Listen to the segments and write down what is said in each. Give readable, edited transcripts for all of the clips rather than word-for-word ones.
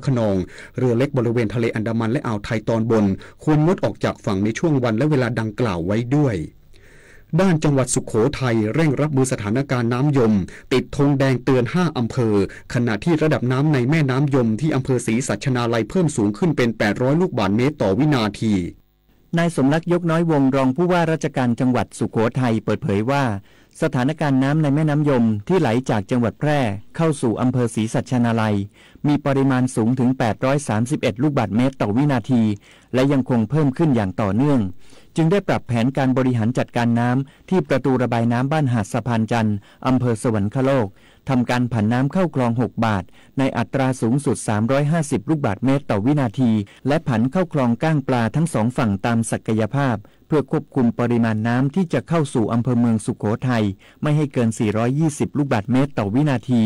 คะนองเรือเล็กบริเวณทะเลอันดามันและอ่าวไทยตอนบนควรงดออกจากฝั่งในช่วงวันและเวลาดังกล่าวไว้ด้วยด้านจังหวัดสุโขทัยเร่งรับมือสถานการณ์น้ำยมติดธงแดงเตือน5อำเภอขณะที่ระดับน้ำในแม่น้ำยมที่อำเภอศรีสัชนาลัยเพิ่มสูงขึ้นเป็น800ลูกบาศก์เมตรต่อวินาทีนายสมรักยกน้อยวงรองผู้ว่าราชการจังหวัดสุโขทัยเปิดเผยว่าสถานการณ์น้ำในแม่น้ำยมที่ไหลจากจังหวัดแพร่เข้าสู่อำเภอศรีสัชนาลัยมีปริมาณสูงถึง831ลูกบาศก์เมตรต่อวินาทีและยังคงเพิ่มขึ้นอย่างต่อเนื่องจึงได้ปรับแผนการบริหารจัดการน้ำที่ประตูระบายน้ำบ้านหาดสะพานจันทร์อำเภอสวรรคโลกทำการผันน้ำเข้าคลอง6บาทในอัตราสูงสุด350ลูกบาศก์เมตรต่อวินาทีและผันเข้าคลองก้างปลาทั้ง2ฝั่งตามศักยภาพเพื่อควบคุมปริมาณน้ำที่จะเข้าสู่อำเภอเมืองสุโขทัยไม่ให้เกิน420ลูกบาศก์เมตรต่อวินาที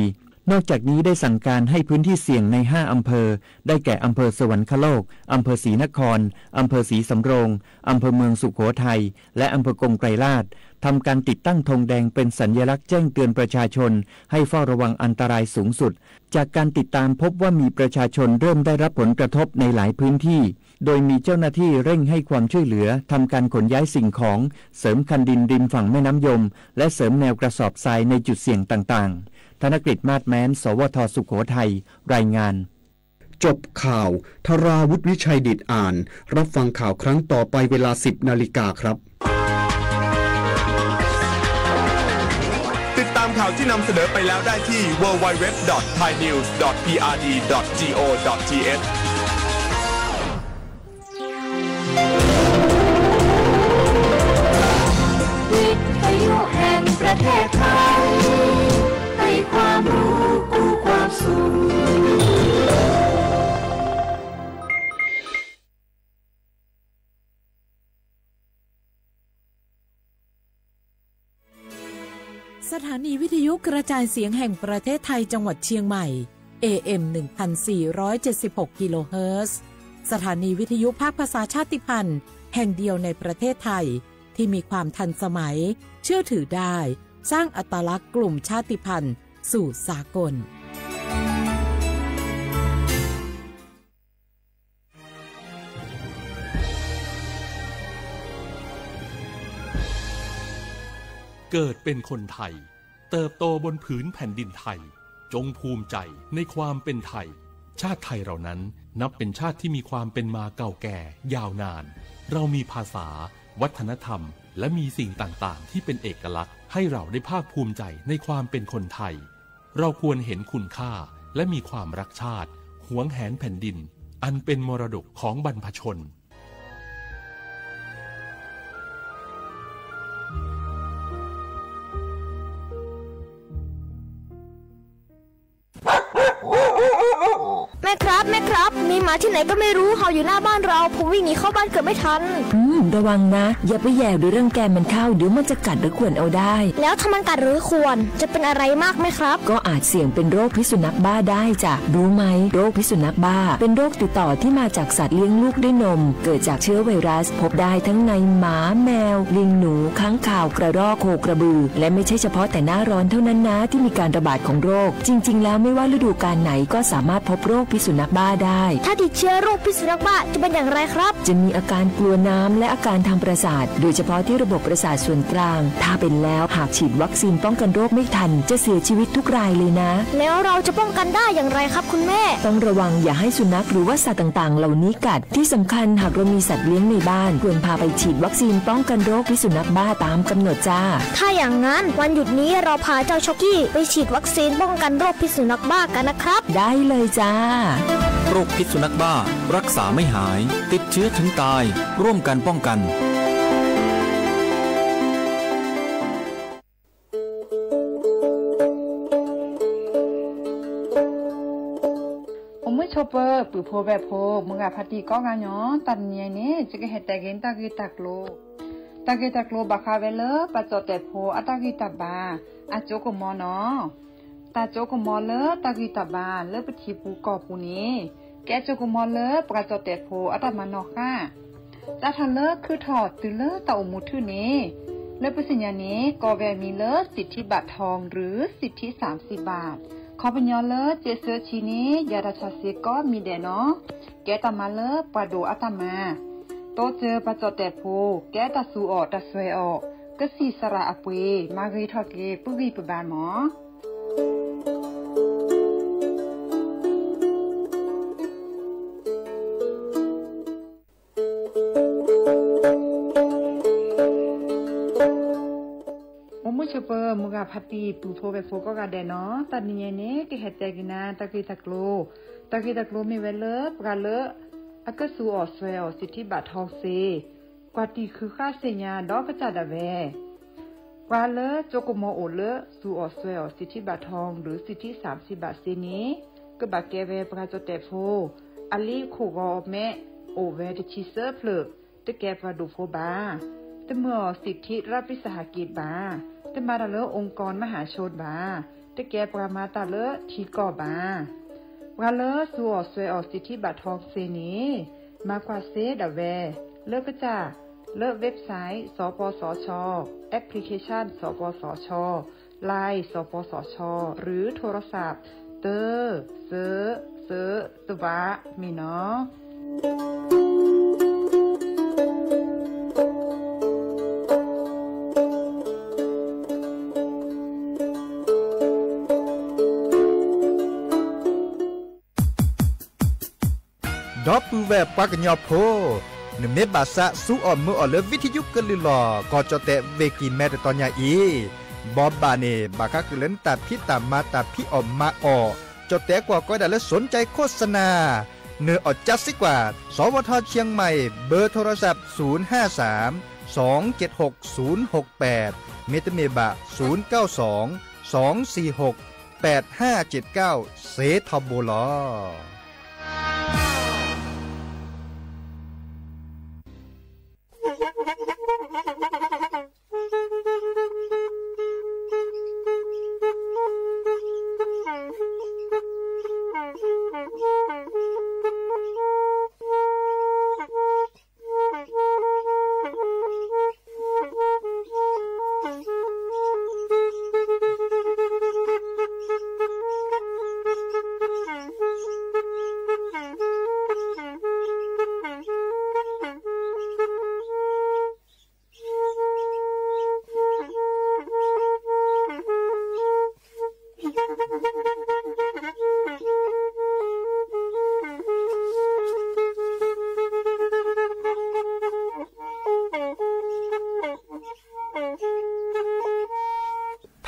นอกจากนี้ได้สั่งการให้พื้นที่เสี่ยงใน5อำเภอได้แก่อำเภอสวรรคโลกอำเภอศรีนครอำเภอศรีสำโรงอำเภอเมืองสุโขทัยและอำเภอกงไกรลาษฎร์ทำการติดตั้งธงแดงเป็นสัญลักษณ์แจ้งเตือนประชาชนให้เฝ้าระวังอันตรายสูงสุดจากการติดตามพบว่ามีประชาชนเริ่มได้รับผลกระทบในหลายพื้นที่โดยมีเจ้าหน้าที่เร่งให้ความช่วยเหลือทำการขนย้ายสิ่งของเสริมคันดินริมฝั่งแม่น้ำยมและเสริมแนวกระสอบทรายในจุดเสี่ยงต่างๆธนกฤษมาศแม้นสวทสุโขทัยรายงานจบข่าวธราวุฒิวิชัยดิษฐ์อ่านรับฟังข่าวครั้งต่อไปเวลา 10 นาฬิกาครับติดตามข่าวที่นำเสนอไปแล้วได้ที่ www.thainews.prd.go.th วิทยุแห่งประเทศไทยให้ความรู้กู้ความสุขสถานีวิทยุกระจายเสียงแห่งประเทศไทยจังหวัดเชียงใหม่ AM 1476 กิโลเฮิรตซ์สถานีวิทยุภาคภาษาชาติพันธุ์แห่งเดียวในประเทศไทยที่มีความทันสมัยเชื่อถือได้สร้างอัตลักษณ์กลุ่มชาติพันธุ์สู่สากลเกิดเป็นคนไทยเติบโตบนผืนแผ่นดินไทยจงภูมิใจในความเป็นไทยชาติไทยเรานั้นนับเป็นชาติที่มีความเป็นมาเก่าแก่ยาวนานเรามีภาษาวัฒนธรรมและมีสิ่งต่างๆที่เป็นเอกลักษณ์ให้เราได้ภาคภูมิใจในความเป็นคนไทยเราควรเห็นคุณค่าและมีความรักชาติหวงแหนแผ่นดินอันเป็นมรดกของบรรพชนแม่ครับมีหมาที่ไหนก็ไม่รู้เห่าอยู่หน้าบ้านเราผมวิ่งหนีเข้าบ้านเกือบไม่ทันระวังนะอย่าไปแย่หรือรังแกมันเข้าเดี๋ยวมันจะกัดหรือข่วนเอาได้แล้วถ้ามันกัดหรือข่วนจะเป็นอะไรมากไหมครับก็อาจเสี่ยงเป็นโรคพิษสุนัขบ้าได้จ้ะรู้ไหมโรคพิษสุนัขบ้าเป็นโรคติดต่อที่มาจากสัตว์เลี้ยงลูกด้วยนมเกิดจากเชื้อไวรัสพบได้ทั้งในหมาแมวลิงหนูค้างคาวกระรอกโคกระบือและไม่ใช่เฉพาะแต่หน้าร้อนเท่านั้นนะที่มีการระบาดของโรคจริงๆแล้วไม่ว่าฤดูกาลไหนก็สามารถพบโรคพิษสุนัขบ้าได้ถ้าติดเชื้อโรคพิษสุนัขบ้าจะเป็นอย่างไรครับจะมีอาการกลัวน้ำและอาการทางประสาทโดยเฉพาะที่ระบบประสาทส่วนกลางถ้าเป็นแล้วหากฉีดวัคซีนป้องกันโรคไม่ทันจะเสียชีวิตทุกรายเลยนะแล้วเราจะป้องกันได้อย่างไรครับคุณแม่ต้องระวังอย่าให้สุนัขหรือว่าสัตว์ต่างๆเหล่านี้กัดที่สำคัญหากเรามีสัตว์เลี้ยงในบ้านควรพาไปฉีดวัคซีนป้องกันโรคพิษสุนัขบ้าตามกำหนดจ้าถ้าอย่างนั้นวันหยุดนี้เราพาเจ้าช็อกกี้ไปฉีดวัคซีนป้องกันโรคพิษสุนัขบ้ากันนะครับได้เลยจ้าโรคพิษสุนัขบ้ารักษาไม่หายติดเชื้อถึงตายร่วมกันป้องกันชอปเปอร์ปือโพแบบโพมึงอะพัตีก็งานย้อนตันเนี่ยนี่จะก็เฮ็ดแต่เกนตากีตักโลบาคาเวเลปะจอแต่โพอะตากีตาบาอะโจกมอเนาะตาโจกมอเลตากีตาบาเลปทีปูกอปูนี้แกโจกมอเลปะจอแต่โพอะตามานอค่ะจะทันเลคือถอดตือเลตาอมูทื่อนี้เลปสิญญานี้ก็แวมีเลสิทธิบัตรทองหรือสิทธิ30 บาท ขอเป็นยอเลเจเสือชีนี้ยาดาชาเซก็มีเดเนาะแกตามาเลปาโดอัตมาโตเจอปะจอแต่โพแกตาสูออกตาสวยออกก็สีสระอปวยมารีทอเกปุรีปบานหมอชเปอร์มุกาพัตตีปูโฟเวโฟก็กาเดเนาะตัดนี้เนี่ยก็เห็ดใจกินนะตะกี้ตะกโลมีเวลเลปกาเลอากสูออสเวลสิทธิบัตรทองเซกว่าตีคือค่าเสียดอกกระจัดเวกว่าเลโจโกโมโอเลสูออสเวลสิทธิบัตรทองหรือสิทธิ30 บาทเซนี้ก็บักเกเวปกาโจเตโฟอลีโคกอแม่โอเวตชิเซอร์เพลตะแกปาดูโฟบาตะเมื่อสิทธิรัฐวิสาหกิจบาตมาตาเลองค์กรมหาชนบาตะแกปรามาตาเลทีก่อบาปราเลสัวสวยออกสิทธิบัตรทองเซนี้มากว่าเซดาเวเลิกก็จ้าเลิกเว็บไซต์สปสช.แอปพลิเคชันสปสช.ไลน์สปสช.หรือโทรศัพท์เตอเซตวะมีเนาะดอปูแวปากญอโพนเมบาสะสู้ออมมือออเลวิทยุกลือลอกอจอเตเวกิแมตตอนยาอีบอบบาเนบากะกึเลนตาพิตามาตาพิออมมาออจอเตกว่าก็ได้และสนใจโฆษณาเนื้ออดจัดสิกว่าสวทเชียงใหม่เบอร์โทรศัพท์053 276 068เมตเมบะ092 246 8579เซทอโบลอ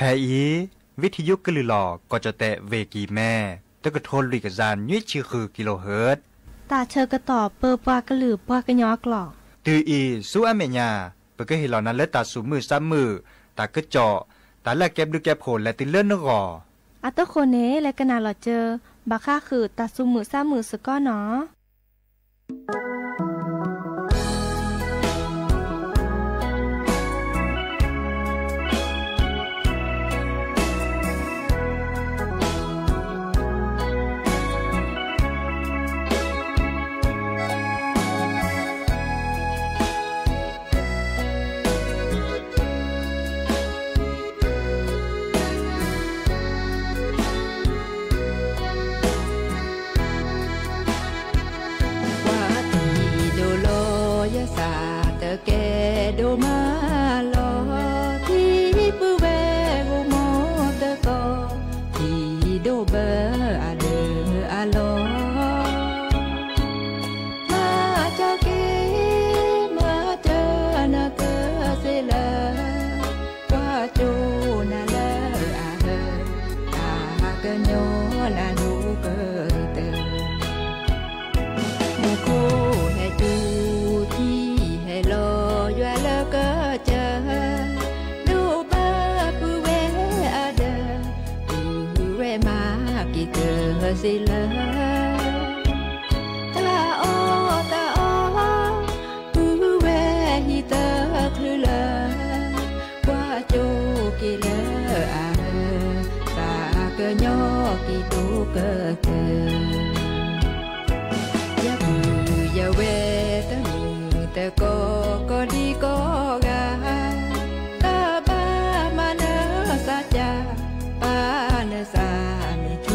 แทอีวิทยุกลือหลอก็จะแตะเวกีแม่ตะกะโทนลิกะจานยุ้ยชื่อคือกิโลเฮิรตซ์ตาเชอกระตอบเปอปากระหลือปากระยอกหลอกตืออีสู้อเมญาเปก็เห็นเหล่านั้นและตาสูมือซ้ำมือตากระเจาะตาแลกแก็บดูแก็บโผลและติเลื่อนนกออัตโคเนและกะนาหลอเจอบาค่าคือตาสูมือซ้ำมือสก้อเนาะสิเลตาโอปูเวฮิตาคลือเลว่าโจกิเลอาตาเกญอกิตูเกเตยาบูยาเวตะมือตะก็ดีก็กาตาบ้ามาเนสัจจาปาเนสามิ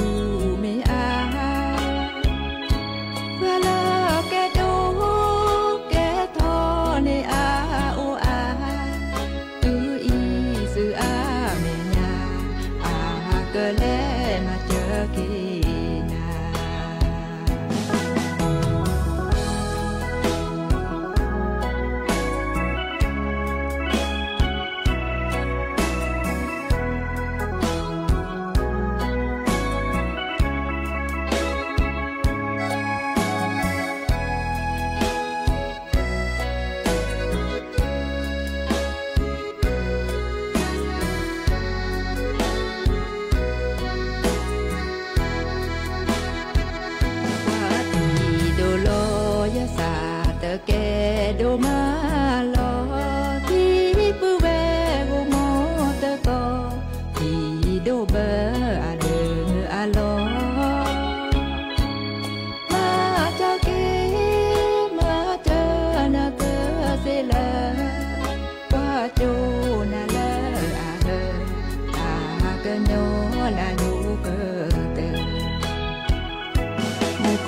โค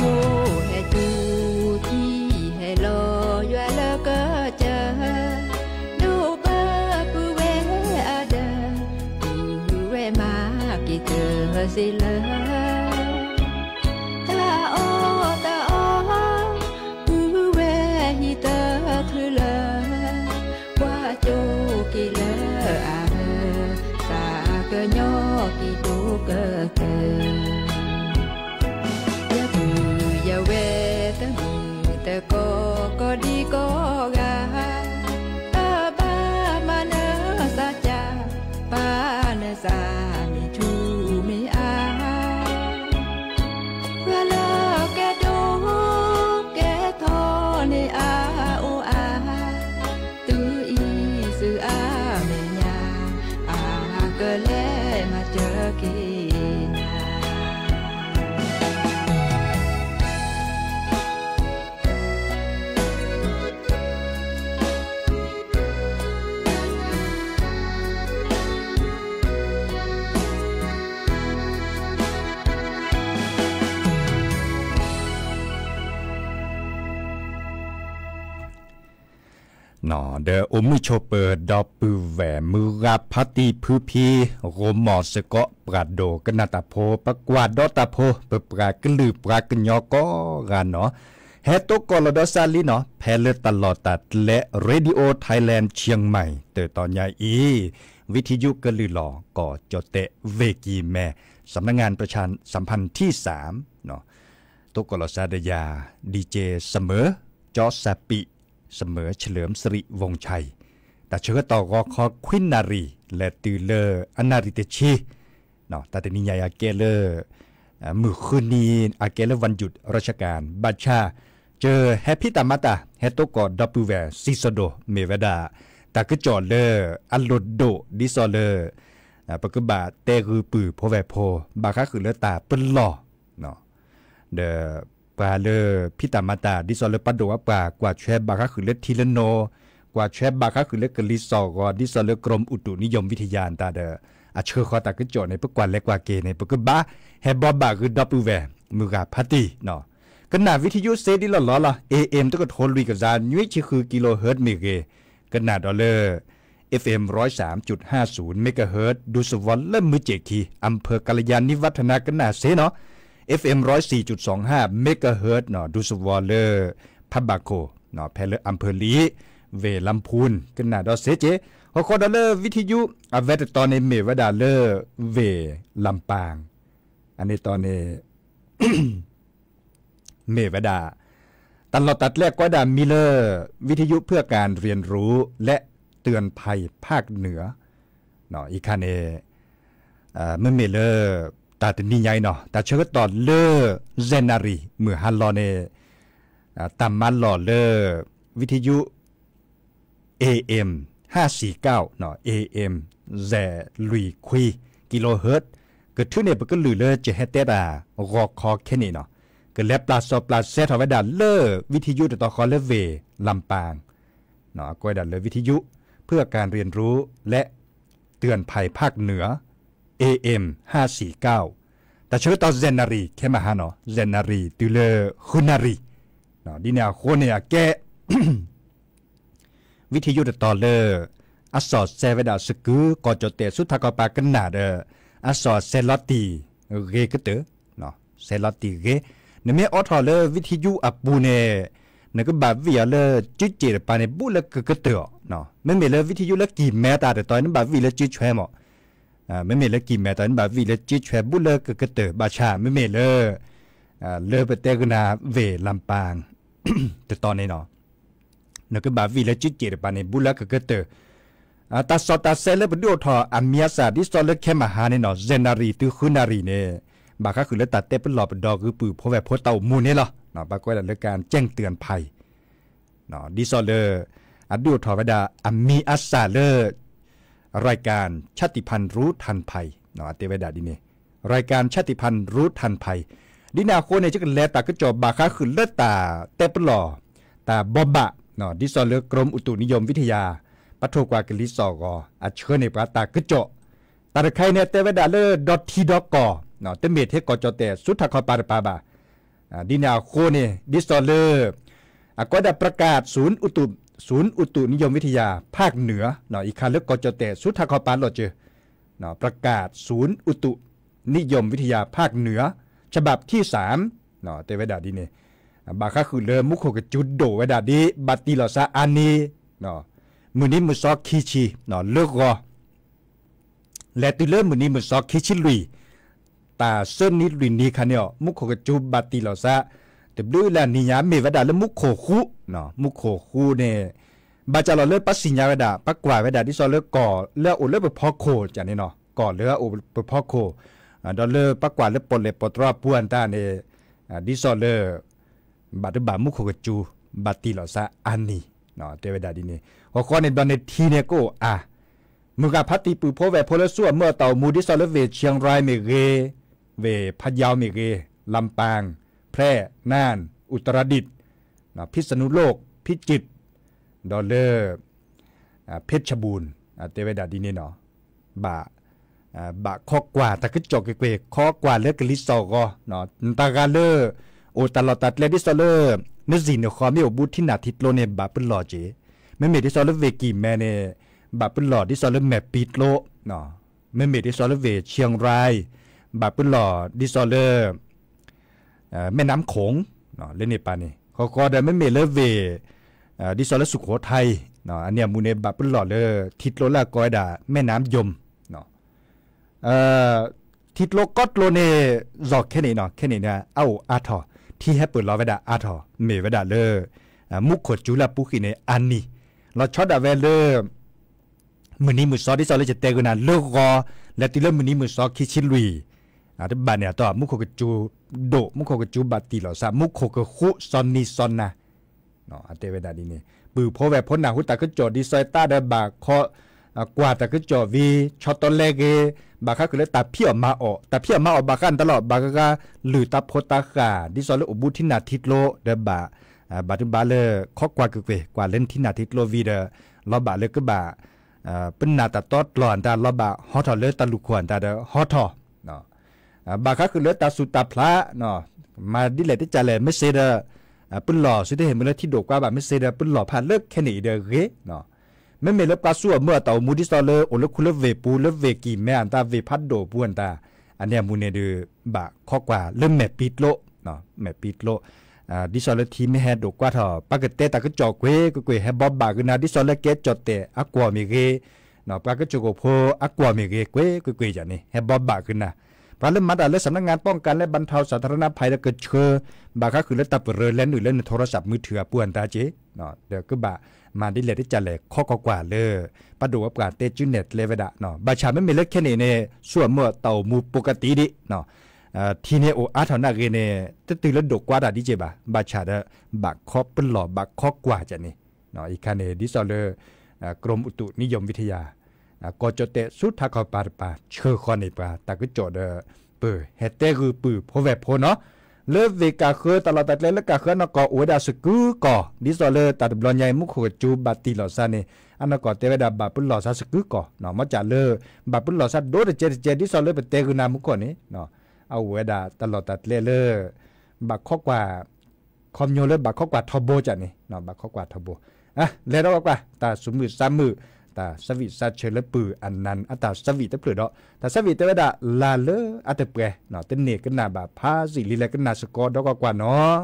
ให้จูที่ให้รอยว่าแล้วก็เจอดูบ้าปูเวอาเดปูเวมากี่เจอสิเลยตาโอปูเวฮิเตอคือเลยว่าโจกี่เลยอาตาเกยอกี่ตูเกเตเวตมือแต่ก็ดีก็กาตาบ้ามาเนสาจาป้าเนสามีชูมีอาเวลาแกดูแกทอในอาโออาตื้ออีสื่ออาเมียอาเกเลมาเจอกีหนอเดออมิโชเปอร์ดอปือแหวมือรับพัติพือพีโรมอสกอปราโดกนาตาโพปกวาดอตาโพเปปรากลือปรากญอก็กันเนาะเฮโตกอลดอซาลีเนาะแพลตลอดตัดและเรดิโอไทยแลนด์เชียงใหม่เตอตอนใหญ่อีวิทยุกลือหลอก่อจอเตเวกีแม่สำนักงานประชาสัมพันธ์ที่3เนาะตกอลซาดยาดีเจเสมอจอสปิเสมอเฉลิมสิริวงชัยแต่เชื่อต่อรอคอควินนารีและตือเลออนาริเตชีเนาะแต่นิยายอาเกเลอมือคืนนี้อาเกเลวันหยุดราชการบัชชาเจอแฮปปี้ตามาตาเฮโตกอดับปูแวซิโซโดเมเวดาตากจอเลออัลโลโดดิซอเลอปกบาเตคือปือโพแวโพบาคาคือเลตาเปิ้นหล่อเนาะเดปลาเลพิตามาตาดิซอเลปัดโดว่าปลากว่าแชบบาคาคือเลทีเลโนกว่าแชบบาคาคือเลกลิซอกอดิซอเลกรมอุตุนิยมวิทยาตาเดอาเชอคอตากจอในปกว่าเล็กกว่าเกในปกบาแฮบบอบาคือดับปูแวมือกาพัตตีเนาะขณะวิทยุเซดิลลอละ AM ตก็โทรลุยกับจานยุ้ยชื่อคือกิโลเฮิรตซ์เมเกขณะดอลเลอร์ FM 103.50 เมกะเฮิรตซ์ดูสวรรค์และมือเจกีอำเภอกัลยาณิวัฒนาขณะเซเนาะ FM 104.25 เมกะเฮิรตซ์เนาะดูสวรรค์เลอพับบาโคเนาะแพลอำเภอลีเวลำพูนขณะดอเซเจฮอคอดอลเลอร์วิทยุอเวตตอนในเมวดาเลอร์เวลำปางอันนี้ตอนนี้ เมวดาตลอดตัดแรกก็ดามิเลอร์วิทยุเพื่อการเรียนรู้และเตือนภัยภาคเหนือเนาะอีกคันเเมื่อเมเลอร์ตาตนี่ใหญ่เนาะตาเชิดตอนเลอเซนารีเมื่อฮันลอเนตามมันหล่อเลอวิทยุ AM 549เนาะ AM แซลุยคุยกิโลเฮิรตซ์เกิดขึ้นในปกลือเลอจะเฮเตดารอคอแค่นี้เนาะก็แลปลาซอปลาเซทเอาไว้ดันเลอวิทยุต่อคอเลเวลำปางเนาะก็ดันเลวิทยุเพื่อการเรียนรู้และเตือนภัยภาคเหนือ AM 549แต่ชื่อต่อเซนารีแค่มาหาเนาะเซนารีตุเลคุนารีเนาะดิเนี่ยโคเนี่ยแก วิทยุต่อเลออัสสอดเซเวดาสกูก็จเตสุทธกปากันนาเดอัสสอดเซลอตีเรกเตเนาะเซลอตีเรนเมออทอเลวิทยุอับบูเนนก็บาวิเลจุจิปาเนบุลกกเตอเนาะไม่เมเลวิทยุละกี่เมตาแต่ตอนนั้นบาวิเลจุแชมไม่เมเลกี่เมตานั้นบาวิเลจุแชบุลกกเตอบาชาไม่เมเลเลเปเตกนาเวลำปางแต่ตอนนี้เนาะนก็บาวิเลจุจิปาเนบุลกกเตอตาสตาเซเลบดูทออามียาซาดิสโตเลเคมาหาเนเนาะเซนารีตุคุนารีเนบาคาคือเลตัดเตเป็นหลอบดอกคือปือเพราะแบบพวกเต่ามูนี่เหรอเนาะบากว่าเรื่องการแจ้งเตือนภัยเนาะดิซอเลอร์อัดดูทอวดาอามีอัสซาเลอร์รายการชาติพันธุ์รู้ทันภัยเนาะเตวดาดิเนรายการชาติพันธุ์รู้ทันภัยดินาโคเนี่ยจะกันแลตากระจบบาคาคือเลตาเตเป็นหลอตาบอบบะเนาะดิซอเลอร์กรมอุตุนิยมวิทยาปัทโทกวากลิซอกออัดเชิญในปราตากระจบตาใครเนี่ยเตวดาเลอร์.t.กเนาะเตเมเทกอจอเตสุทธคอปาปาบา ดินาโคนี่ดิสเลอร์ก็ได้ประกาศศูนย์อุตุนิยมวิทยาภาคเหนือเนาะอีกคันแล้วก็จะแต่สุดทาคอปานหลอเจอเนาะประกาศศูนย์อุตุนิยมวิทยาภาคเหนือฉบับที่3เนาะแต่เวดาดีนี่บาคาคือเริ่มมุขกจุดโดเวดาดีบัตติลอซาอันนี้เนาะมื้อนี้มื้อซอกคีชีเนาะเลิกรอและติเริ่มมื้อนี้มื้อซอกคีชิลุยตาเส้นนิดลุยนี้คันเนาะมุขกจุบัตติลอซาแต่ดูแลนิยามเมวดาและมุขโคคุเนาะมุขโคคุเนี่ยบาจาเราเลิกปัสสิญญาเวดาปักกว่าเวดาที่ซอเลิกก่อเลิกอุเลิกไปพ่อโคจันนี่เนาะก่อเลิกอุไปพ่อโคดอลเลอร์ปักกว่าเลิกปนเล็บปตรอป่วนตาเนี่ยดิซอเลิกบาดบามุขกจูบาติลอซาอันนี้เนาะเทวดาดีนี่หัวข้อในตอนในทีเนี่ยก็มึงกับพัตติปุโพเวโพลซัวเมื่อเต่ามูดิซอเลิกเวเชียงรายเมเกเวพัทยาเมเกลำปางแพร่น่านอุตรดิตถ์พิษณุโลกพิจิตรดอลเลอร์เพชรบูรณ์เทวดาดีนี่เนาะบะข้อกว่าตะกึจอกเกวข้อกว่าเลือกลิซอก็เนาะตากาเลอร์โอตลอดตัดเลดิซอเลอร์นึกสินเนาะความมีอบุตรที่นาทิตโลเนบะเปิ้นหล่อเจไม่เมดิซอเลเวกีแม่เนบะเปิ้นหล่อดิซอเลแมปิดโลเนาะไม่เมดิซอเลเวเชียงรายบะเปิ้นหล่อดิซอเลแม่น้ำโขงเนาะเล่นในปานี่เขาก็ได้ไม่เมเลเวดิซอเลสุโขทัยเนาะอันเนี้ยมูเนบะเปิ้นหล่อเลทิตโลละกอยดาแม่น้ำยมเนาะทิตโลก็โลเนจอกแค่นี้เนาะแค่นี้เนี่ยเอาอาทอที่ให้เปิดรอไว้ดาอาทอเมไว้ดาเลมุขขจุลปุกิเนอันนี้เราช็อตดาเวเลมื้อนี้มื้อซอที่ซอเลยจะเตกุนาเลิกรอและติเริ่มมื้อนี้มื้อซอคิชิลุยที่บ้านเนี่ยต่อมุขขจูโดมุขขจูบัตติลอซามุขขคุซอนนีซอนนะเนาะเตเวดาดีนี่ปือโพแวพ้นหน้าหุตาก็จอดิซอยตาได้บาเคาะกว่าแต่ก็จอวีช็อตตอนแรกบาคาคือเลยตัดพี่ออกมาออกแต่พี่ออกมาออกบากันตลอดบาก็หรือตับโพตาขาดิซอยเลยอุบุที่นาทิตโลเดบาบาตุบาเลยเคาะกว่าเกกว่าเล่นที่นาทิตโลวีเดลอบาเลยก็บาเป็นนาตาตอดหลอนตาลอบาฮอทอเลยตาลุกขวนตาเดฮอทอเนาะบาคาคือเลยตาสุตาพระเนาะมาดิเลติจ่าเลยไม่เสดปืนหล่อสุดที่เห็นมาเลยที่โดกว่าแบบไม่เสดปืนหล่อผ่านเลิกแค่นี้เด้อเกเนาะไม่เมลับกาสัวเมื่อเต่ามูดิซอเลโอเลคุเลเวปูเลเวกีแม่อันตาเวพัดโดปวนตาอันเนี้ยมูเนเดบะข้อกว่าเริ่มแม่ปิดโลเนาะแม่ปิดโลดิซอเลทีไม่แฮดโดกว่าเถอะปากเตตาก็จอกเวก็แฮบอบบากันนะดิซอเลเกจอดเตอักวาเมเกเนาะปากก็จกโพอักวาเมเกเกจานี่แฮบอบบากันนะปาเริ่มมาแต่เรื่องสำนักงานป้องกันและบรรเทาสาธารณภัยแล้วก็เชอบาก็คือเรื่องตับเรือเล่นหรือเล่นโทรศัพท์มือถือปวนตาเจเนาะเดี๋ยวก็บะมาดิเลที่จะแหลกข้อกว่าเลยปะดูว่าการเตจูเน็ตเลเวดะเนาะบาชาไม่มีเล็กแค่นี้เนี่ยส่วนเมื่อเต่ามูปกติดิเนาะทีนี้โออาถานาเกเนจะตื่นแล้วดกกว่าดาดิเจบาชาเดบักข้อเป็นหล่อบักข้อกว่าจะนี่เนาะอีกคันเนดิซอเลกรมอุตุนิยมวิทยาก็จะเตะสุดทักเขาปาเชื่อคอนในปาแต่ก็โจดปือเฮเตคือปือพอแวบพอเนาะเลิกเวกาเคอตลอดแต่เลิกกาเคอนก็อวดาสกูก่อดิซอเลตัดบอลใหญ่มุขจูบัตติลอซานี่อันนั้นก็เตวดาบาปุลลอซาสกูก่อเนาะมาจากเลบาปุลลอซาโดดเจดิซอเลเปเตกุนามุขนี่เนาะเอาอวดาตลอดตัดเลบาข้อกว่าคอมโยเลบาข้อกว่าทอโบจ้ะนี่เนาะบาข้อกว่าทอโบเลดอกว่าตาสมือ3มือตาสวิสัชเชลปืออันนั้นอัตาสวิตะเปลือดอกแต่สวิตะเวดาลาเลอัตเปรเนาะเตเนกันนาบาพาสิลีเลกันนาสกอดอกกว่าเนาะ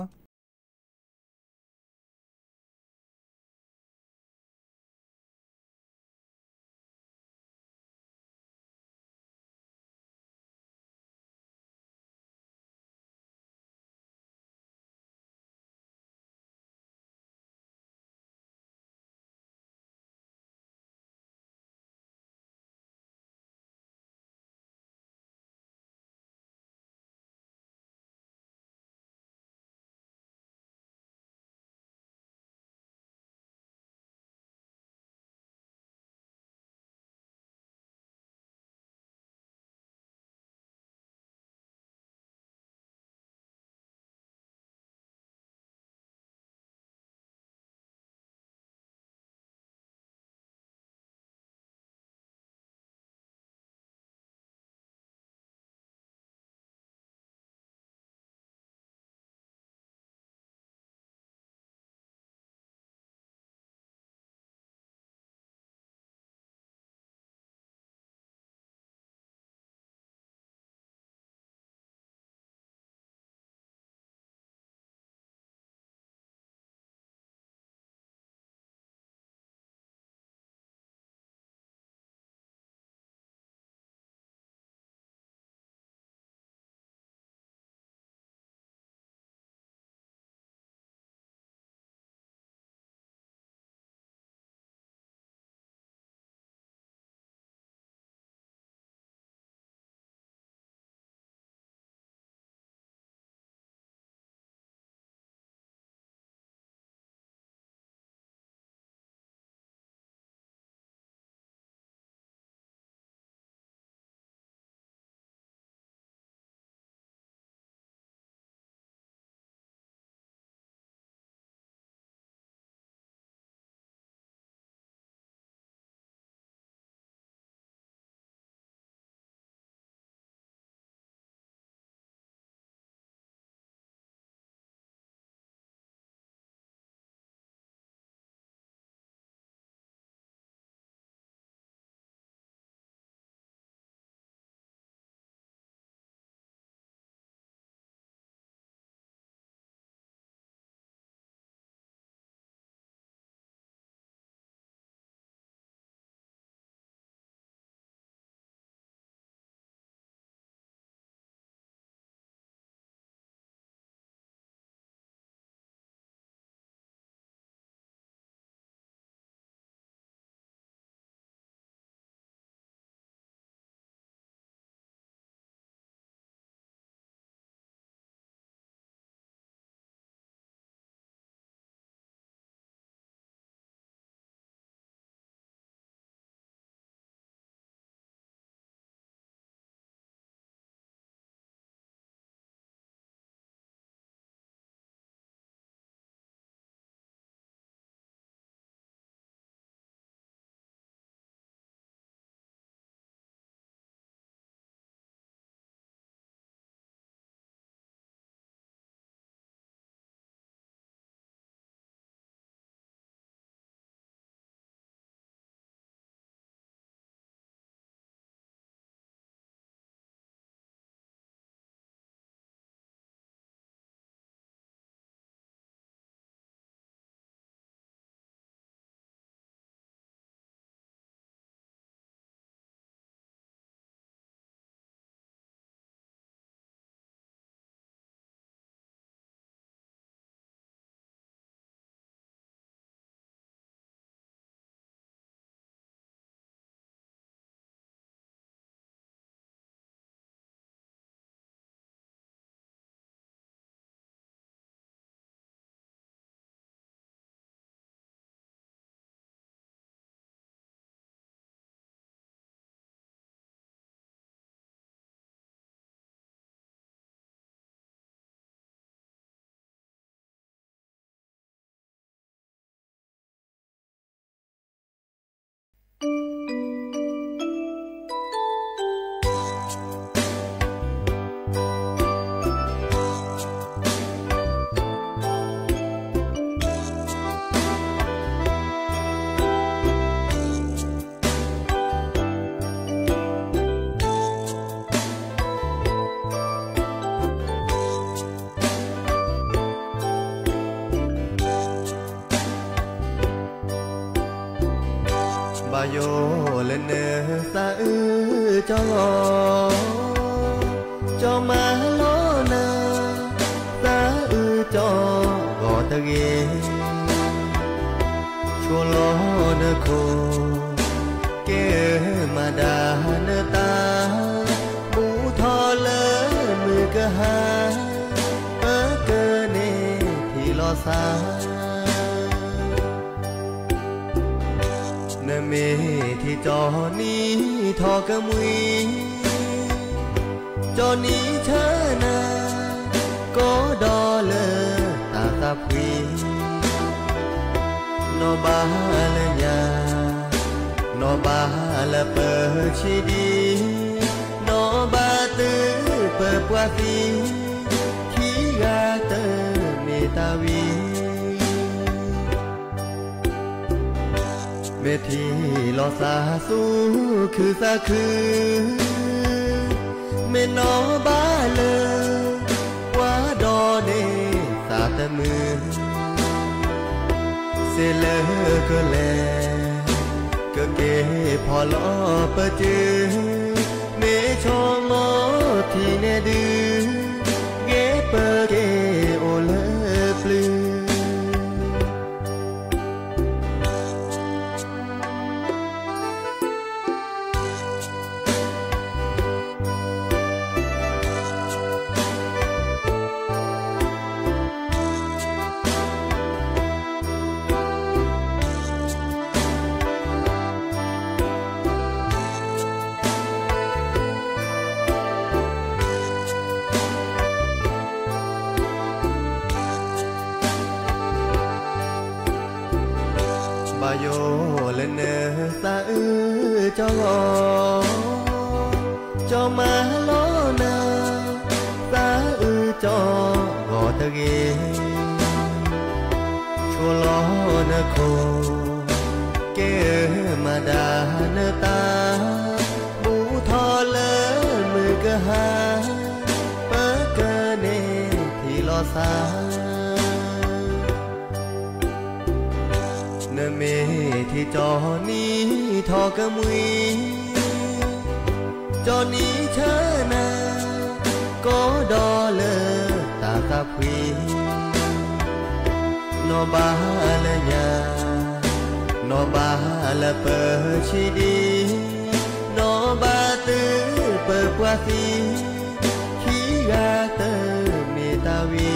โยเลเนสะจอจอมาโลนาสะจอกอตะเกชัวโลนโคเกมาดานตาบูทอเลมือกะหาเกเนที่ลอซาเนเมที่จอนี้ทอกะมุยจอนี้เธอนาก็ดอเลตาตาพีโนบาเลญาโนบาเลเปอชีดีโนบาตือเปอปวาซีทีกาเตเมตาวีเมทีลอซาสูคือซาคือเมนอบาเลว่าดอเดสาตมือเซเลก็แลก็เกพอลอปะจือเมชอมอที่เนดือเกเปเกโอเลปลือบาโยเลเนสะจอจอมาโลนาสะจอกอตะเกชัวโลนโคเกมาดานตาบูทอเลมือกะหาเปเกเนที่ลอซาเนเมที่จอนี้ทอกะมุยจอนี้เธอนาก็ดอเลตาคาพวีโนบาเลญาโนบาเลเปอชีดีโนบาตือเปอปวาซีทีกาเตเมตาวี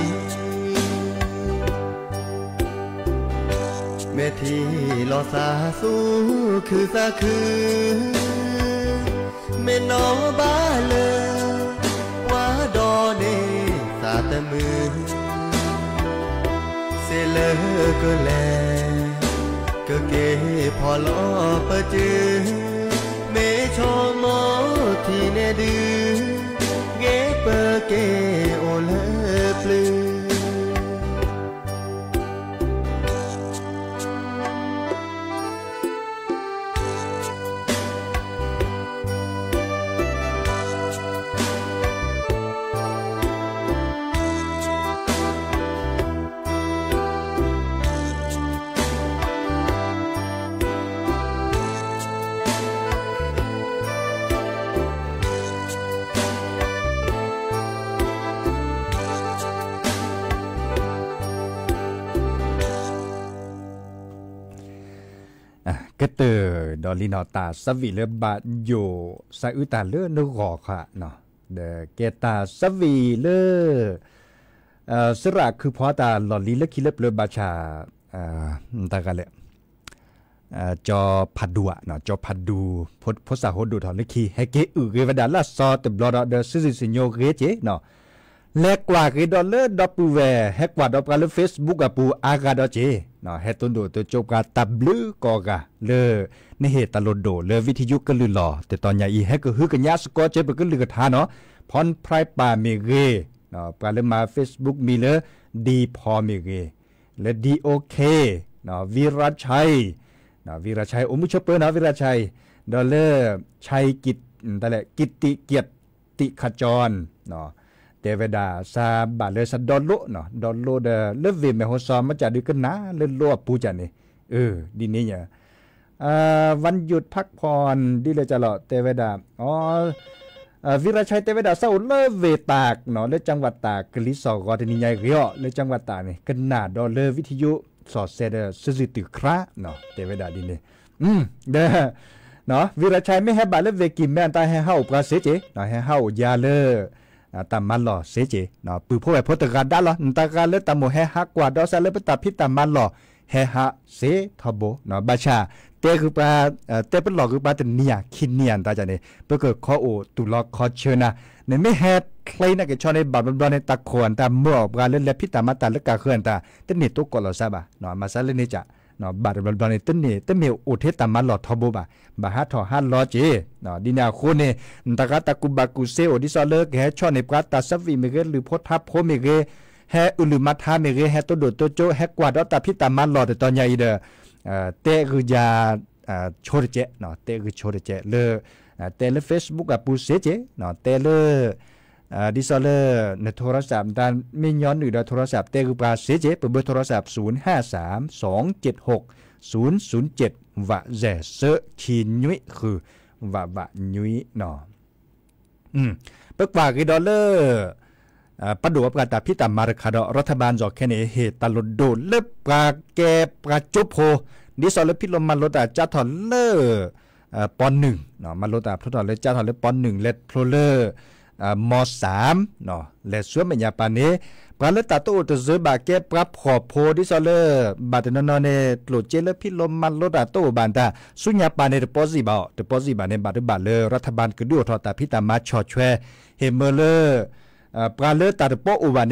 เมทีลอซาสูคือซาคือเมนอบาเลว่าดอเดสาตมือเซเลก็แลก็เกพอลอปะจือเมชอมอที่เนดือเกเปเกโอเลปลือก็เตอดอลินอตาสวีเลบาโยซาอุตาเลนกอค่ะเนาะเดเกตาสวีเลสระคือพอตาลอลีเลคิเลบเลบาชาตากะเลจอพัดดัวเนาะจอพัดดูพษาโหดูทอเลคีเฮเกอึเกวดาลาซอตบลอดเดซิซิโยเกเจเนาะเล็กกว่าเกดอลเลดอปูเวเฮกว่าดอกาเล Facebook กับปูอากาดอเจเนาะเฮตุนโดตัวจบกาตับลือกอกาเลในเหตุตลดโดเลวิทยุกลือหล่อแต่ตอนใหญ่อีเฮก็ฮือกันยาสกอเจเปกลือกะทาเนาะพรไพรปาเมเกเนาะปาเลมา Facebook มีเลดีพอเมเกและดีโอเคเนาะวีรชัยเนาะวีรชัยโอมุชเปเนาะวีรชัยดอลเลชัยกิจแต่แหละกิตติเกียรติขจรเนาะเทวดาซาบาเลสดอลโลเนาะดอลโลเดเลเวเมโฮซอมมาจากดึกนะเลโลปูจันนี่ดีนี่เนี่ย วันหยุดพักผ่อนดีเลยจะเหรอเตเวดาวิรชัยเตเวดาเศร้าเลิเวตากเนาะเลยจังหวัดตากกลิสอกอที่นี่ใหญ่เรียเลยจังหวัดตากนี่กันหนาดอเลวิทยุสอดเซเดสุตึกคราเนาะเตเวดาดีนี่เด้อเนาะวิรชัยไม่ให้บาเลเวกิมแม่นตาให้เฮาปราเสเจเนาะให้เฮายาเลตามมันหล่อเสเจเนาะปือพวกไอ้พตการได้หรอตากาเลตามโมให้ฮักกว่าดอซาเลปตาพิตามมันหล่อให้ฮะเสทบเนาะบาชาเตคือปลาเตเป็นหลอกคือปลาแต่เนี่ยคิดเนียนตาจันนี่เพื่อเกิดข้อโอตุลอกคอเชิญนะเนี่ยไม่แฮดใครนักชอนในบาบลในตะขวนตาเมื่อออกปลาเล่นและพิตามาตาและกาเคลื่อนตาแต่เนี่ยตุกกอลซาบะเนาะมาซาเลนี่จะเนาะบาบลในต้นนี่ต้นมีอุเทตามาหลอดทบบะบาฮัทฮันลอเจเนาะดินาโคเนตากาตากุบากุเซโอดิซอเลแกชอนในปลาตาซับวีเมเกหรือพดทับโพเมเกแฮอุลุมัทาเมเกแฮตัวโดตัวโจแฮกว่าดอตาพิตามาหลอดตอนใหญ่เด้อเตคือยาโชดเจเนาะเตคือโชดเจเลเตเล Facebook กับปูเสเจเนาะเตเลดิซอเลในโทรศัพท์ด้านมีย้อนอยู่ในโทรศัพท์เตคือปลาเสเจเปิดเบอร์โทรศัพท์0532760007วะแจเซขีนุยคือวะนุยเนาะเปิกว่ากี่ดอลลาร์ประดูประกาศพิตามารคาดรัฐบาลจอกแค่นี้เหตุตลอดโดเล็บปลาแกปลาจุบโพดิสอลพิลมมันลดจ้าถอนเลอปอนหนึ่งเนาะมันลดพลถอนเลจ้าถอนเลปอนหนึ่งเลโพเลอร์ม3เนาะเลสวยเมียปานี้ปลาเลตาโตตเซบาแกปลาขอบโพดิสอลบาดนนเนตลุเจเลพิลมันลดโตบานตาสุญญาปานี้เดปอซิบาเดปอซิบานี้บาดบาเลรัฐบาลกระดูทอตาพิตามาชอชเวเฮเมเลปลาเลือดตัดโปอุบาเ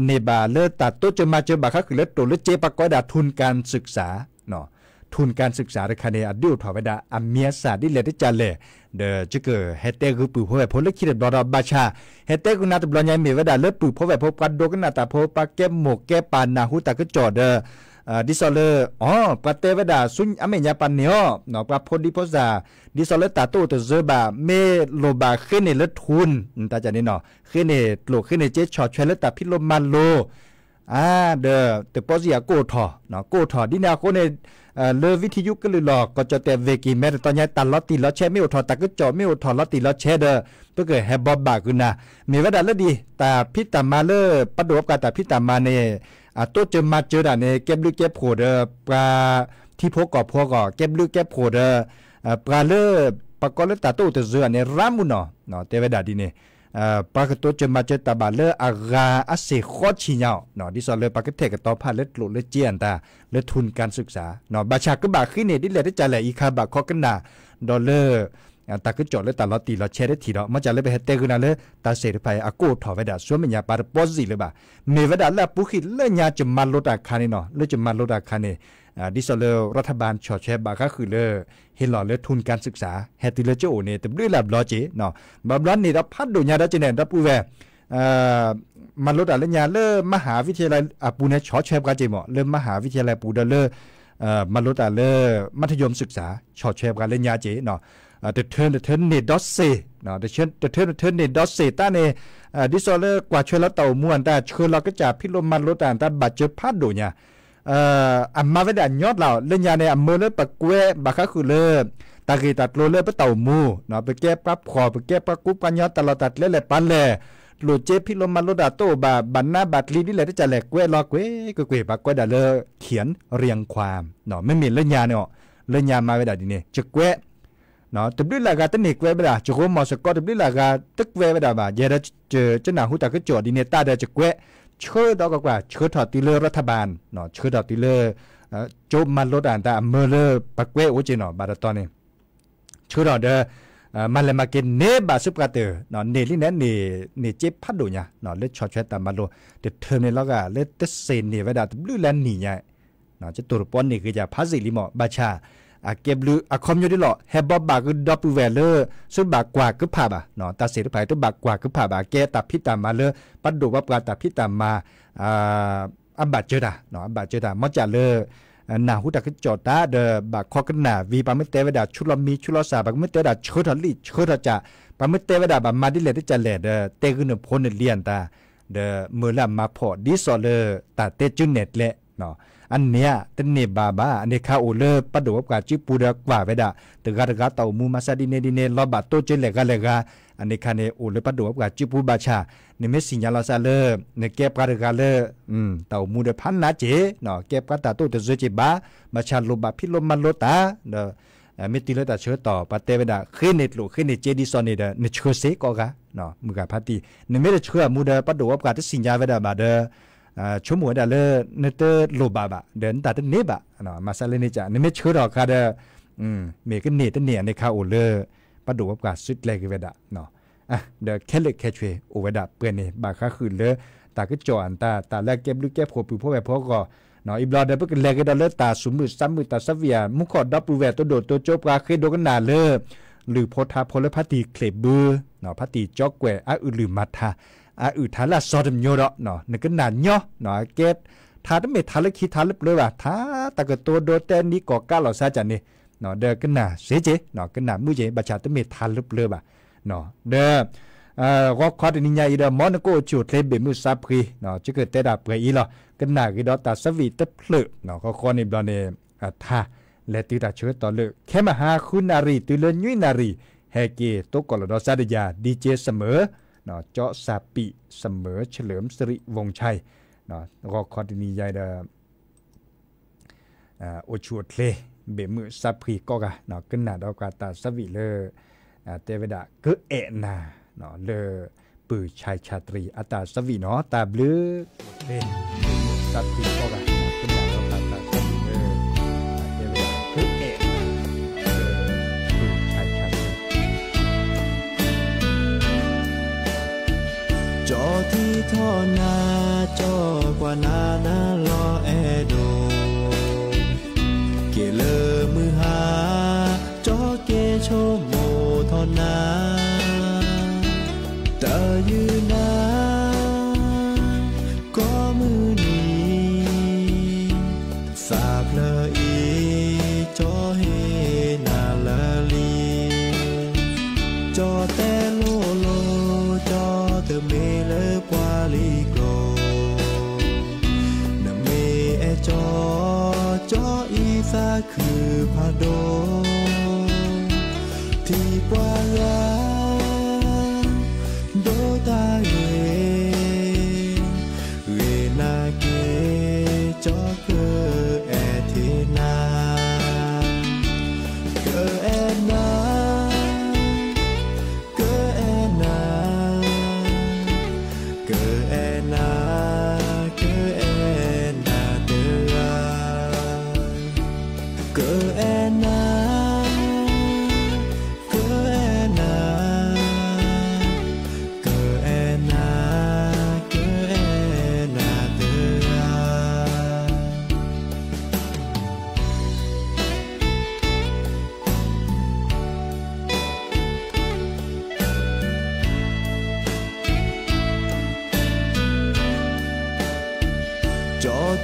นบาเลือดตัดโตจะมาเจอบาคักคือเลือดตัวเลือดเจปากอดาทุนการศึกษาเนาะทุนการศึกษาในคณะอดิวถอเวดาอเมียศาสตร์ดิเลติจัลเลเดจะเกิดเฮเตกุปูพอพลคิดดอดบาชาเฮเตกุนาตบลอนยามีเวดาเลือดปูพอพปัดโดกนาตาพปาแกหมกแกปานาหุตากจอดดิซอเลปาเตเวดาซุนอเมญาปันเนียเนาะปาพดิพซาดิซอเลตาโตตเซบาเมโลบาขึ้นในเลือดทุนตาจานี่เนาะขึ้นในโลขึ้นในเจชอชเวเลตาพิโลมันโลเดเตปอซิอาโกทอเนาะโกทอดินาโคเนเลวิทยุก็เลยหลอกก็จะแต่เวกีแม้ตอนนี้ตันลอตีลอแช่ไม่อดทอตาก็จอไม่อดทอลอตีลอแช่เดอเพื่อเกิดแฮบบอบบากุนะมีเวลาเลดีแต่พิตามาเลปัดดบกาแต่พิตามาเนตัวเจอมาเจอด่านเนเก็บลึกเก็บโผเดปลาที่พกกอพกเก็บลึกเก็บโผเดปลาเลปากอเลตาโตเตเซเนรามุนเนาะเตเวดาดีเนปากตัวเจอมาเจอตาบาเลอากาอาเซโคชิญาเนาะดิซอเลปากเทกตอพาเลตโลเลเจียนตาเลทุนการศึกษาเนาะบาชากบาขึ้นเนี่ยดิเลได้จ่ายแหละอีคาบาคอกันนาดอลเลอร์ตาก็จอดเลยตาลอตีลอแชร์ได้ทีเนาะมันจะเลยไปเฮเตกุนาเลยตาเสด็จไปอากูถอเวดาสวมญาปาร์ปอซิเลยบ่าเมเวดาละปุขิเลญาจะมาลดอาคานี่เนาะเลจะมาลดอาคานี่ดิซอเลรัฐบาลชอแชบาก็คือเลเฮลอเลทุนการศึกษาเฮติเลเจโอเนี่ยแต่ด้วยลับลอเจเนาะบาบลันนี่รับพัดดูญาได้เจเนรับปูแวมาลดอาเลญาเลมหาวิทยาลัยปูเนี่ยชอแชบกันเจหมอเลมหาวิทยาลัยปูเดเลมาลดอาเลมัธยมศึกษาชอแชบกันเลญาเจเนาะเดเทิร์นเนดอสเซเนาะเดเทิร์นเนดอสเซตาเนดิซอเลกว่าช่วยแล้วเต่าม่วนแต่เชิญเราก็จะพิลมมันลดอาแต่บาดเจ็บพัดดูเนี่ยมาเวดายอดเราเล่นยาในอเมริกาเกวบาคาคือเลตากีตัดโลเลปเต่ามูเนาะไปแก้ปรับขอไปแก้ปรับกุปัญญาตลอดตัดเล่เลยปันเลยหลุดเจพิลมันลดาโตบาบันหน้าบัดลีนี่แหละที่จะแหลกเกวรอเกวปากเกวดาเลเขียนเรียงความเนาะไม่มีเล่นยาเนาะเล่นยามาเวดาดีเนี่ยจะเกวเนาะตึบด้วยลากาตันเนกเวเวดาจะโกมอสกอตึบด้วยลากาตึกเวเวดาบาเยดเจอจะหนาหูตาก็จอดีเนี่ยตาเดจะเกวเชื่อดอกกว่าเชื่อถอดตีเลอรัฐบาลเนาะเชื่อถอดตีเลอโจมมันลดอ่านแต่เมเลอปักเวโอเจเนาะบาดตอนนี้เชื่อถอดมันเลยมาเกนเนบาสุกาเตอเนาะเนลิเนเนเจ็บพัดดูเนี่ยเนาะเลชอดแชตามาโลเดเทอร์เนแล้วก็เลตเซนเนี่ยเวดาตึบด้วยแลนนี่เนี่ยเนาะจะตัวปอนนี่คือจะพาสิลิมอบาชาเก็บลือคอมอยู่ดิหรอแฮบบอบบาคือดับเวลเลอร์ซึ่งบากกว่าคือผ่าบ่ะเนาะตาเสียไปตัวบากกว่าคือผ่าบ่ะแกตับพิตามาเลยปัดดูว่าปลาตับพิตามาอับบาดเจอดาเนาะอับบาดเจอดามอจ่าเลอนาหูตาคือจอดตาเดบากคอกันหนาวีปาไม่เตวดาชุลมีชุลสาบากไม่เตวดาเชิดลิเชิดจะปาไม่เตวดาบามาดิเลที่จะแหลเตกุนพลเลียนตาเดเมื่อละมาพอดิสอเลตาเตจุเน็ตและ เนาะอันเนี้ยเตเนบาบาอันนี้ข้าโอเลปะโดกับจิปูดกว่าเวดาตกะเตามูมาซาดิเนดิเนลอบาโตเจเลกะเลกาอันนี้คันเนโอเลปะโดกับจิปูบาชาเนเมสิญญาลาซาเลเนเก็บกะกะเลเตามูเดพันนาเจเนาะเก็บกะตาโตเตเจจิบามาชาโลบาพิโลมันโลตาเนาะเมติเลตาเชต่อปะเตเวดาเคเนตโลเคเนเจดิซอนเนเดเนเชเซกอกะเนาะมือกะพัติเนเมเดเชมูเดปะโดกับสิญญาเวดาบาเดชั่วโมงเดลเนเตโลบาบะเดินตัดเนบะเนาะมาซาเลเนจาเนเมเชดอกคาเดเมกเนตเนในคาโอเลปะโดกับสุดเลกเวดาเนาะเดเคเลเคชเวโอเวดาเปเนบาคาคือเลตาก็จอนตาแลกเก็บลูกเก็บหัวปูพ่อแบบพ่อก็เนาะอีบลอเดเปกเลกเดลตาสุมือซ้ำมือตาซาเวียมุขอดับปูเวตัวโดดตัวจบกาเคโดกันนาเลหรือโพธาโพลพัติเคลเบอร์เนาะพัติจอกแกวอือหรือมัทาทาละซอดมโยดเนาะนึกนานย่อเนาะเก็บทาดเมทาละคิทาลึบเลยว่าทาตะกตัวโดแต่นี้ก็ก้าหลอซาจันนี่เนาะเดกันน่ะเสเจเนาะกันน่ะมื้อเจบัชาตะเมทาลึบเลยว่าเนาะเดก็คอดนิญญาอีดมอนโกจูดเลเบมุซาพรีเนาะจะเกิดแต่ดาเปอีหรอกันน่ะกิดตาสวีตะเพลเนาะก็คอนี่บลอเนทาและติตาเชิดต่อเลยแค่มาหาคุณนารีตุเลยุยนารีเฮเกตกกลดอซาดยาดีเจเสมอเนาะเจาะซาปิเสมอเฉลิมสิริวงชัยเนาะก็คอดินียายเดโอชูดเลเบมือซาพรีก็กะเนาะกันนาดอกาตาสวิเลเตเวดาเกเอนาเนาะเลปือชัยชาตรีอัตาสวิเนาะตาบลือเลซาพรีก็กะกันนาดอกาตาสวิเลเตเวดาเกเอจอที่ท่อนาจอกว่านานาลอแอโดเกเลอมือหาจอเกโชโมท่อนาตายืนนาก็มือนี้ฝากเลออีจอเฮนาลาลีจอแต่โลโลจอเตเมเลกว่าลีโกนเมเอจอจออีซาคือพาโดที่ปวาราโดตาเเรนาเกจอเกแอเทนาเกแอนา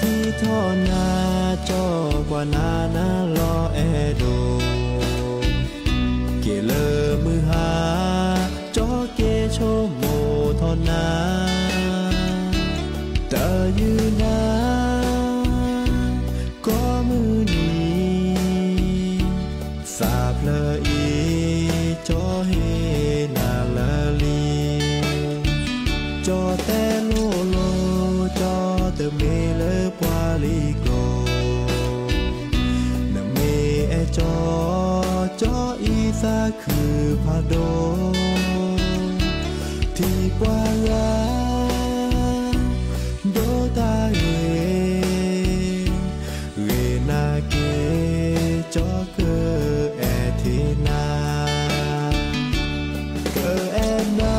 ที่ท่อนาจอกว่านานาลอแอโดเกเลอมือหาจอเกโชโมท่อนาตายืนนาก็มือนี้สาบเลออีจอเฮนาลาลีจอแต่โลโลจอเตเมเลปวาลีโกนเมเอจอจออีซาคือพาโดที่ปวาราโดตาเเรนาเกจอเกแอเทนาเกแอนา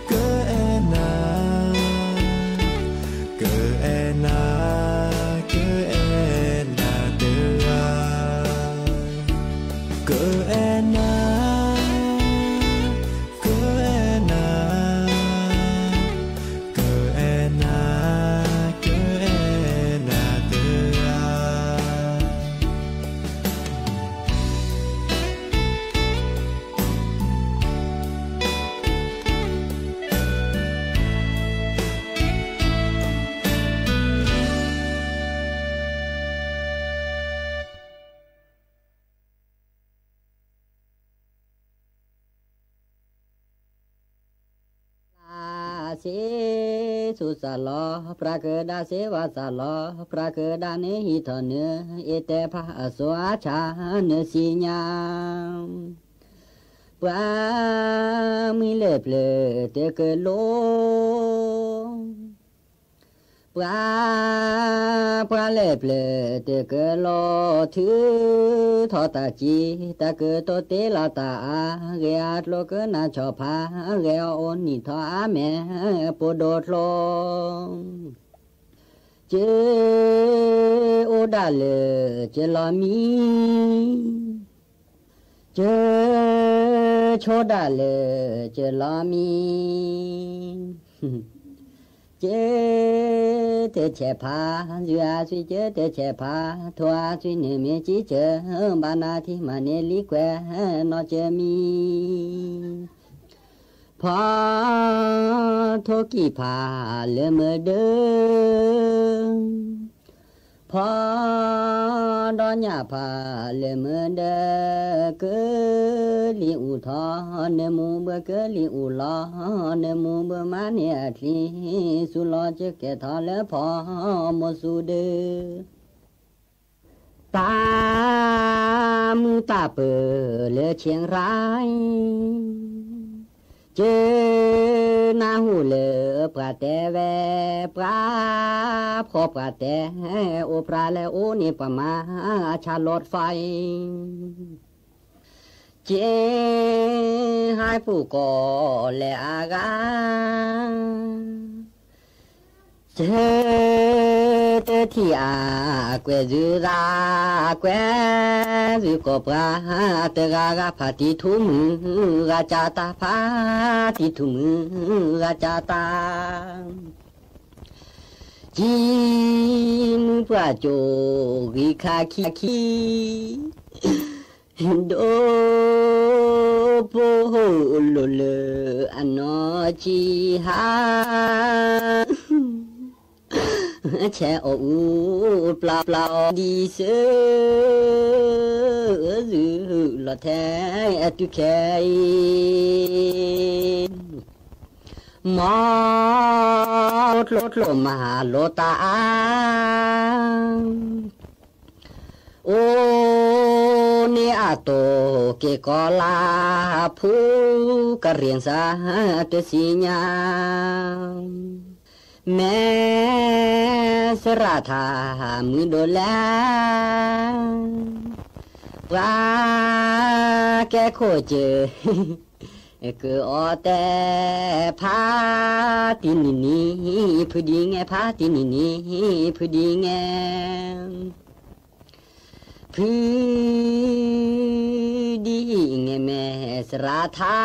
เกแอนาเกแอ เสสุสาลอพระเกดาเสวาสาลอพระเกดาเนหิทเนเอเตภาสวาชาเนสิญาปามิเลเปลเตเกโลปาเลเปลเตเกโลถือทอตาจีตะเกโตเตลาตาเกอาโลเกนาชอพาเกโอนิทออาเมปโดโลเจโอดาเลเจลามีเจโชดาเลเจลามีเจเตเชพาจุอาสุเจเตเชพาทัวสุเนเมจิเจบานาทิมาเนลิเกวนอเจมีพาโทกิพาเลเมเดพาดอนยาพาเลเมเดเกลิอุทอเนมูเบเกลิอุลอเนมูเบมาเนอทลีสุลอเจเกทอเลพอมสุเดตามือตาเปเลเชียงรายเจนาหูเลปราเตเวปราพอปราเตโอปราเลโอนิปมาชาลอดไฟเจให้ผู้ก่อและอากาเจเตที่อาเกวจูราเกวจูกปราเตกากาพาติทุมือราชาตาพาติทุมือราชาตาจีมุปราโจกิคาคีโดโปโลเลอนอจีฮาแช่อูปลาปลาดีเสือลอแทตุแคมอลดลมหาโลตาโอเนอาโตเกกอลาผู้กะเรียงสาเตสิญาแม่สราธามือโดแลปลาแกโคเจเกอแต่พาตินินีพดีไงพาตินินีพดีไงพดีไงแม่สราธา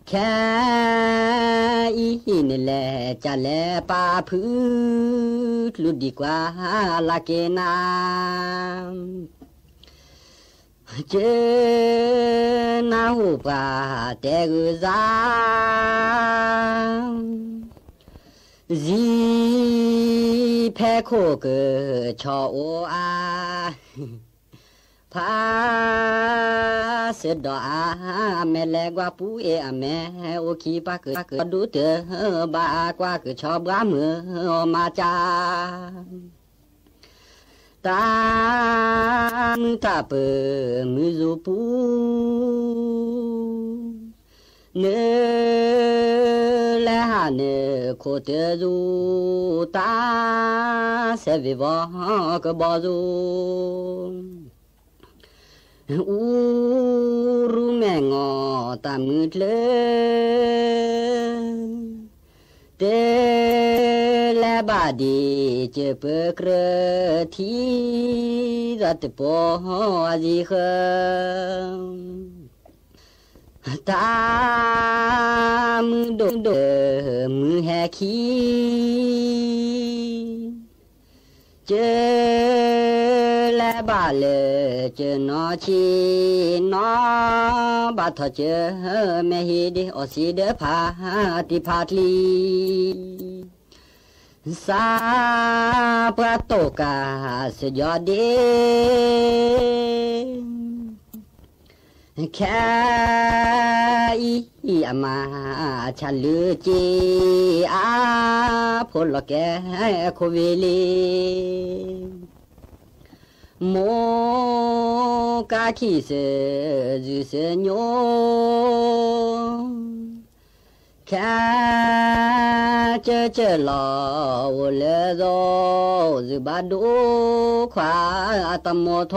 แค่อีนี่แหละจะแลป่าพืชลุดดีกว่าลาเกนาเจนาหูป่าแต่กุซาจีแพ้โคเกชอโออาพาเสดอาแม่แลกว่าปูเอแม่โอคีปาเกิดดูเตอบากว่าเกิดชอบรามือมาจาตามือตาเปมือจูปูเนและหาเนโคเตจูตาเสวิบกบอจูอูรูแมงอตามืดเลยเตและบาดีเจเปกระทีรัตปอจีเขตามือโดมือแหคีเจและบาเลเจนอชีนอบาทเจแม่ฮีดีอสีเดพาติพาทลีสาปะโตกาสยอดี แค่อีอามาฉันลือจีอาพลแกโควิลีโมกาคิเสจูเสโยแค่เจอหล่อเลโดจูบาดูควาตมโมท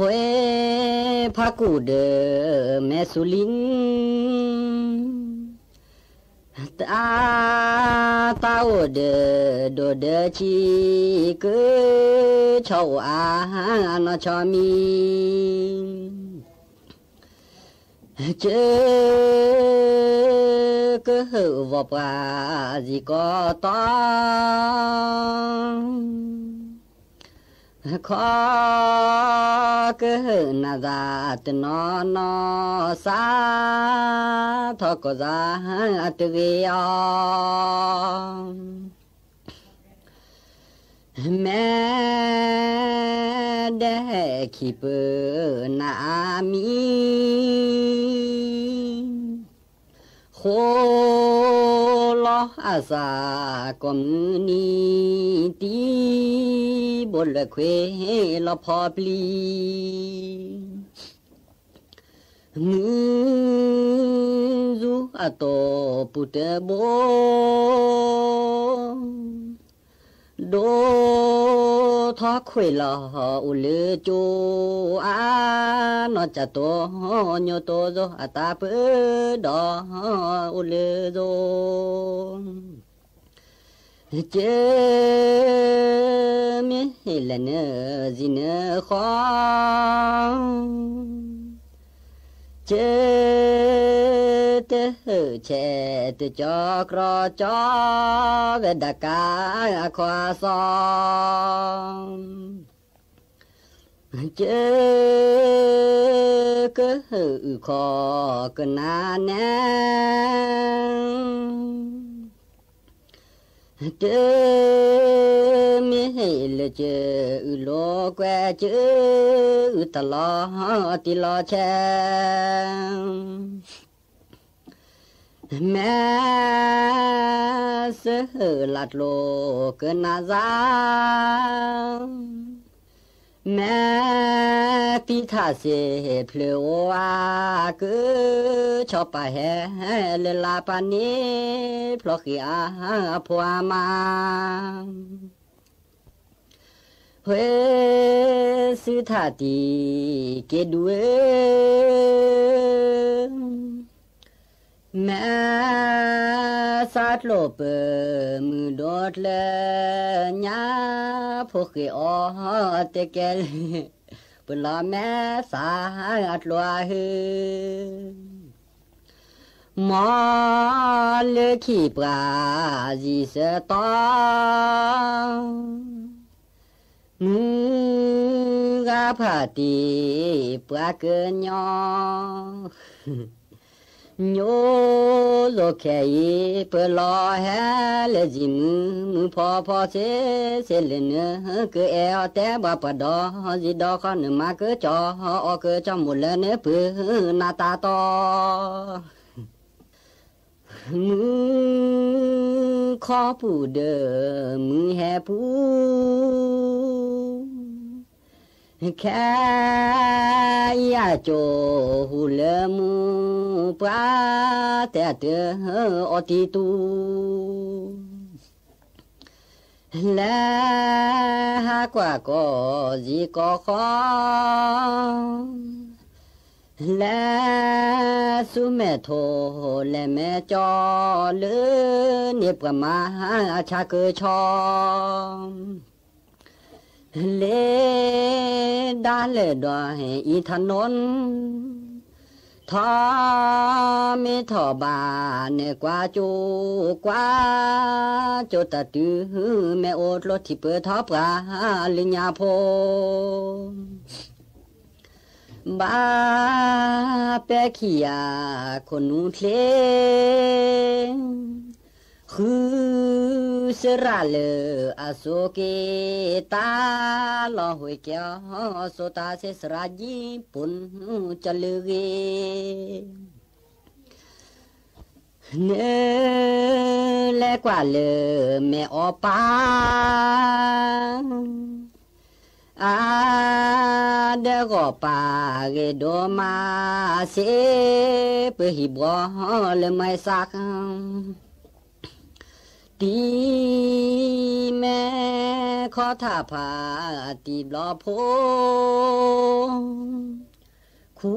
หวยพักกูเดแม่สุลินตาโอเดโดเดชีกชาวอาณาชามีเจก็หัวปลาจีก็ต้องขอก็นาดาตนอนสาทอกจาตเกียแม่เด็กขี้เปิดนามีโคลอาสากอมนีตีบนละเควละพอปลีมือจูอาโตปุตโบโดทอคุยละอุลจูอานอจัตโตโยโตโจอาตาเปดออุลโจเจมิเลนจินขอเจเตเชตจอกรจอเวดกาควาซองเจก็ขอกนาแนเจมิเลเจโลกเจตลอติลอแชแม่เสือลัดโลกนาซาแม่พิธาเสเพลวาก็ชอบไปแห่เลลาปานีพลอกยาพัวมาเฮสุธาติเกดูแม่สัตว์โลเปมือโดดเลยญาพวกอเตเกลเปลาแม่สัตว์ลัวหืมอเลขี้ปลาจีเสตองมือกาพาตีปลาเกินยอโยโลแค่เปลอแฮเลจิมือพอเสเลเนก็เออแต่บ่ปะดอจิดอคอนมาก็จอก็จอมุเลเนปืนาตาตอมือขอผู้เดมือแห่ผู้แค่ยาโจหูเลมูปลาแต่เตออติตูและหากว่าก็จีก็ขอและสุเมโทและแม่จอเลือเนียบกับมาชาเกชอเลดาเลดอยอีถนนทอมีทอบานกว่าจูตะตือแม่โอดรถที่เปิดทอปลาลิญญาโพบาเปขี้ยาคนนุ่งเทคือ สระเลอโศเกตาลอหวยแก้วโซตาเสสราญี่ปุ่นจะลือเกเนแลกว่าเลแม่ออปาอาเดก็ปาเกโดมาเสเปหิบอเลไม่สักตีแม่ขอท่าผาตีบลอโพคู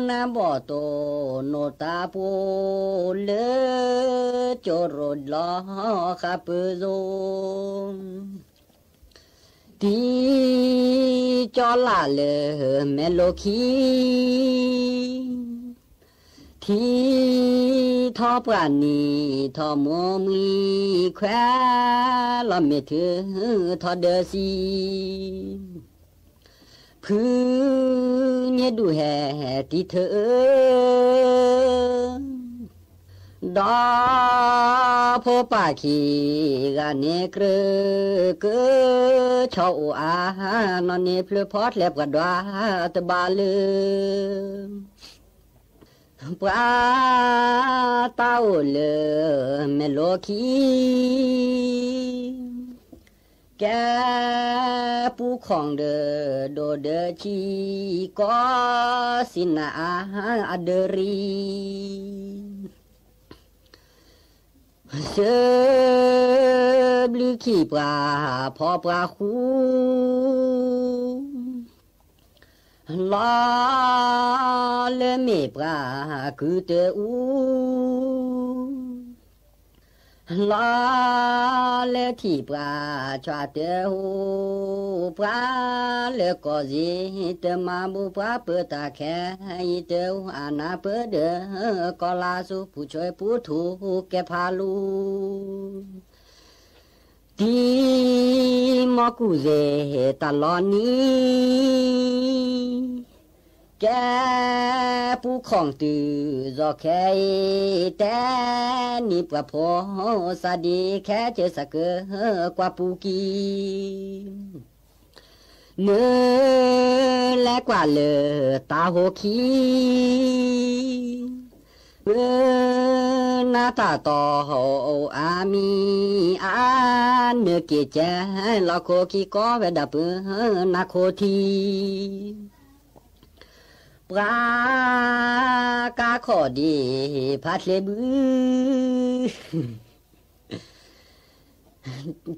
นาบ่อโตโนตาโปเลโจรดลอคาเปโซตีจอลาเลเมโลคีทีทอปราณีทอมมีแควลอมเมถือทอเดซีพื้นเนี่ยดูแห่ที่เธอดอพอปาขีกันเนเกรเกชาวอานอนเนเพลพอดเล็บกระดาตบาลปลาเต้าเลเมโลคีแกผู้ของเดอโดเดชีก็สินาอเดรีเสือบลือขี้ปลาพอปลาคูลาเลเมปลาคือเตอูลาเลที่ปลาชาเตอูปลาเลก็จีเตมาบุปลาเปิดตาแค่เตอูอานาเปิดเดก็ลาสุผู้ช่วยผู้ถูกแกพาลูตีมอกุเซตลอนี้แกผู้ของตือจอแค่แต่นี่ปะพอสาดีแค่เจสักเกกว่าปูกีเนื้อและกว่าเลตาโหคีนาตาต่ออามีอาเนื้อเกจลาโคคีก็เวดาเปนาโคทีปลากาขอดีพัดเลบือ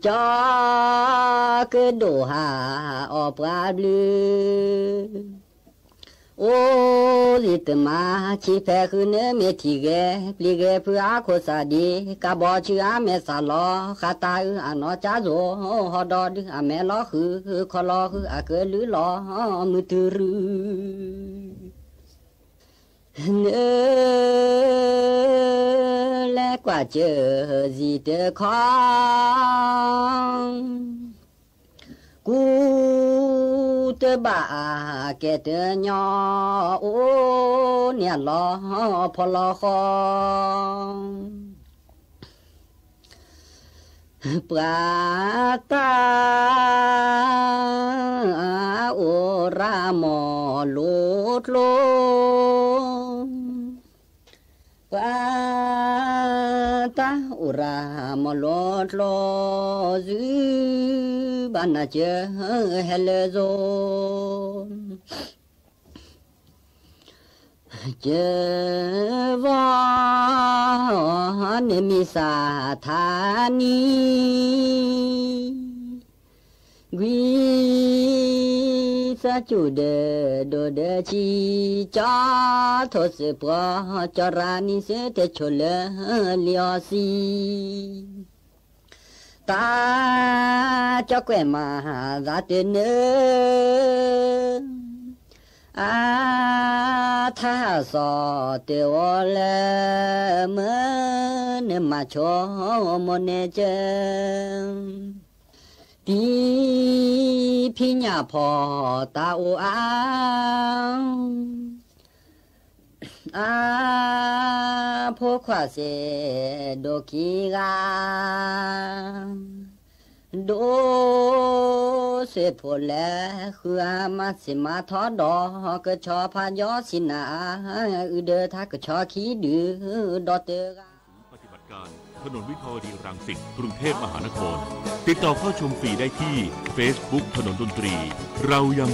จอกระโดหาอปลาบลือโอ้ลิตมาชีแพคือเนื้อเมทีเกปลีเกเพื่อโคสาดีกาบอชื่อเมสาลอคาตาอนอจ้าโซฮอดอดอเมลอคือคอลอคืออาเกลือลอมือตือรือเนื้อและกว่าเจอจีเตอของกูเตบ่าแกเตญอโอเนี่ยลอพอลอคองปลาตาโอรามอโลดโลปลาตาโอรามอโลดโลจืบานาเจเฮเลโซเจวานมิสาธานีวิสัจุเดโดเดชีจาทศปะจารานิเสเตชเลเลียสีตาเจ้าแกมาดาเตเนอาถ้าสอเตวเลเมื่อนมาชมเนเจตีพิญญาพอตาโออาพ ขวาเสโดกีกาโดเสพแลคือมาสิมาทอดอกชอพายอสินาอือเดทักชอขี้ดื้อดอเตกาปฏิบัติการถนนวิภาวดีรังสิตกรุงเทพมหานครติดต่อเข้าชมฟรีได้ที่ Facebook ถนนดนตรีเรายัง